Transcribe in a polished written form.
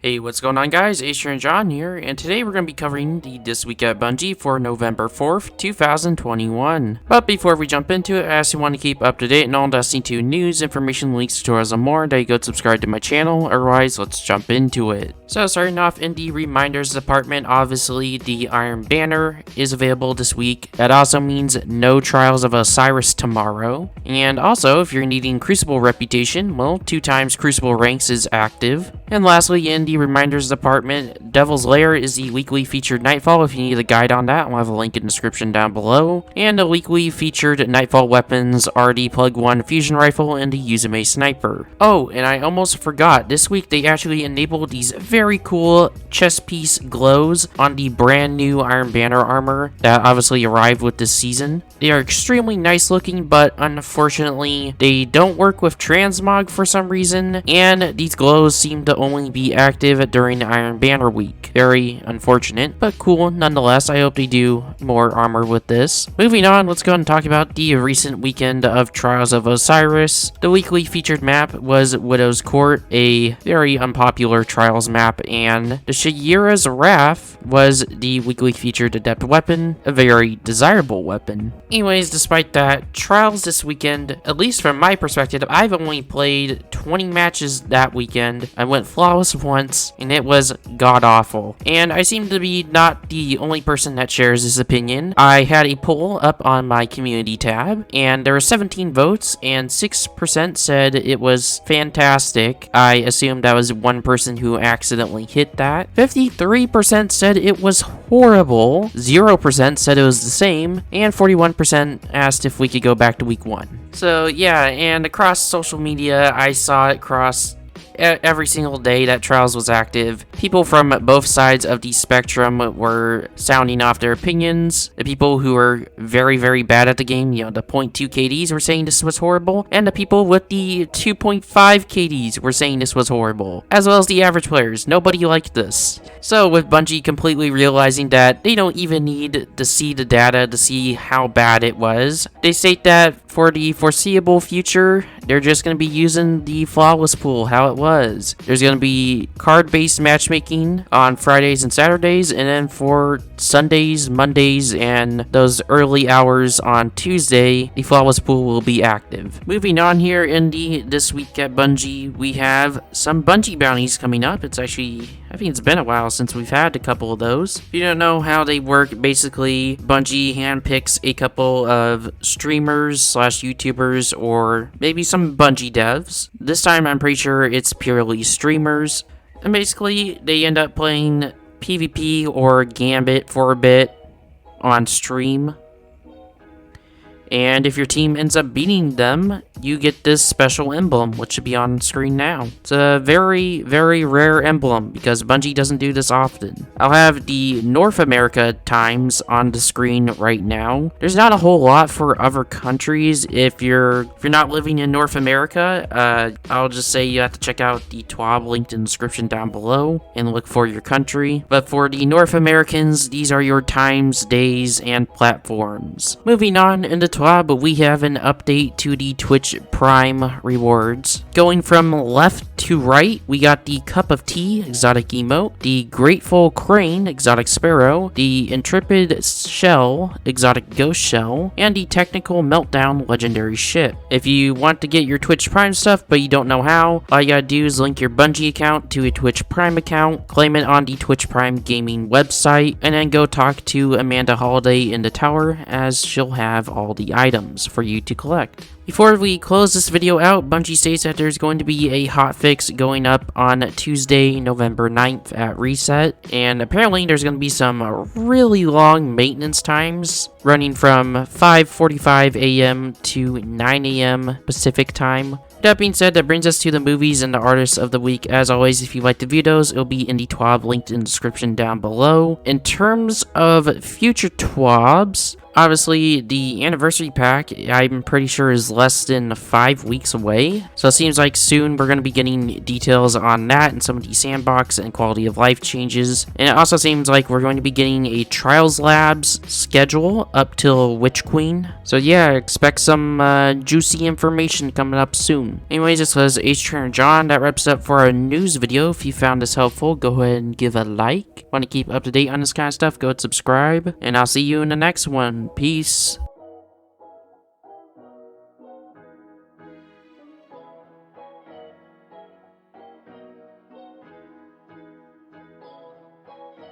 Hey, what's going on guys? Acer and John here, and today we're going to be covering the This Week at Bungie for November 4th, 2021. But before we jump into it, I ask you want to keep up to date on all Destiny 2 news, information, links, tutorials, and more, that you go subscribe to my channel. Otherwise, let's jump into it. So starting off in the reminders department, obviously the Iron Banner is available this week. That also means no Trials of Osiris tomorrow. And also, if you're needing Crucible reputation, well, 2 times Crucible ranks is active. And lastly, in the reminders department, Devil's Lair is the weekly featured Nightfall. If you need a guide on that, I'll have a link in the description down below. And the weekly featured Nightfall weapons are the Plug 1 Fusion Rifle and the Yuzume Sniper. Oh, and I almost forgot, this week they actually enabled these very cool chest piece glows on the brand new Iron Banner armor that obviously arrived with this season. They are extremely nice looking, but unfortunately, they don't work with transmog for some reason, and these glows seem to only be active during Iron Banner week. Very unfortunate, but cool nonetheless. I hope they do more armor with this. Moving on, let's go ahead and talk about the recent weekend of Trials of Osiris. The weekly featured map was Widow's Court, a very unpopular Trials map, and the Shayura's Wrath was the weekly featured adept weapon, a very desirable weapon. Anyways, despite that, Trials this weekend, at least from my perspective, I've only played 20 matches that weekend. I went flawless once, and it was god-awful. And I seem to be not the only person that shares this opinion. I had a poll up on my community tab, and there were 17 votes, and 6% said it was fantastic. I assumed that was one person who accidentally hit that. 53% said it was horrible, 0% said it was the same, and 41% asked if we could go back to week 1. So yeah, and across social media, I saw it cross every single day that Trials was active. People from both sides of the spectrum were sounding off their opinions. The people who were very, very bad at the game, the 0.2 KDs, were saying this was horrible, and the people with the 2.5 KDs were saying this was horrible, as well as the average players. Nobody liked this. So with Bungie completely realizing that they don't even need to see the data to see how bad it was, they state that for the foreseeable future, they're just going to be using the flawless pool how it was. There's going to be card-based matchmaking on Fridays and Saturdays, and then for Sundays, Mondays, and those early hours on Tuesday, the flawless pool will be active. Moving on here in the This Week at Bungie, we have some Bungie bounties coming up. It's actually, I think it's been a while since we've had a couple of those. If you don't know how they work, basically Bungie handpicks a couple of streamers / YouTubers or maybe some Bungie devs. This time I'm pretty sure it's purely streamers. And basically they end up playing PvP or Gambit for a bit on stream. And if your team ends up beating them, you get this special emblem, which should be on screen now. It's a very, very rare emblem because Bungie doesn't do this often. I'll have the North America times on the screen right now. There's not a whole lot for other countries. If you're not living in North America, I'll just say you have to check out the TWAB linked in the description down below and look for your country. But for the North Americans, these are your times, days, and platforms. Moving on into TWAB, we have an update to the Twitch Prime rewards. Going from left to right, we got the Cup of Tea exotic emote, the Grateful Crane exotic sparrow, the Intrepid Shell exotic ghost shell, and the Technical Meltdown legendary ship. If you want to get your Twitch Prime stuff but you don't know how, all you gotta do is link your Bungie account to a Twitch Prime account, claim it on the Twitch Prime gaming website, and then go talk to Amanda Holiday in the tower, as she'll have all the items for you to collect. Before we close this video out, Bungie states that there's going to be a hotfix going up on Tuesday, November 9th at reset, and apparently there's going to be some really long maintenance times running from 5:45 a.m. to 9 a.m. Pacific time. That being said, that brings us to the movies and the artists of the week. As always, if you like the videos, it'll be in the TWAB linked in the description down below. In terms of future TWABs, Obviously, the anniversary pack, I'm pretty sure, is less than 5 weeks away. So it seems like soon we're going to be getting details on that and some of the sandbox and quality of life changes. And it also seems like we're going to be getting a Trials Labs schedule up till Witch Queen. So yeah, expect some juicy information coming up soon. Anyways, this was H-Trainer John. That wraps up for our news video. If you found this helpful, go ahead and give a like. Want to keep up to date on this kind of stuff, go ahead and subscribe. And I'll see you in the next one. Peace.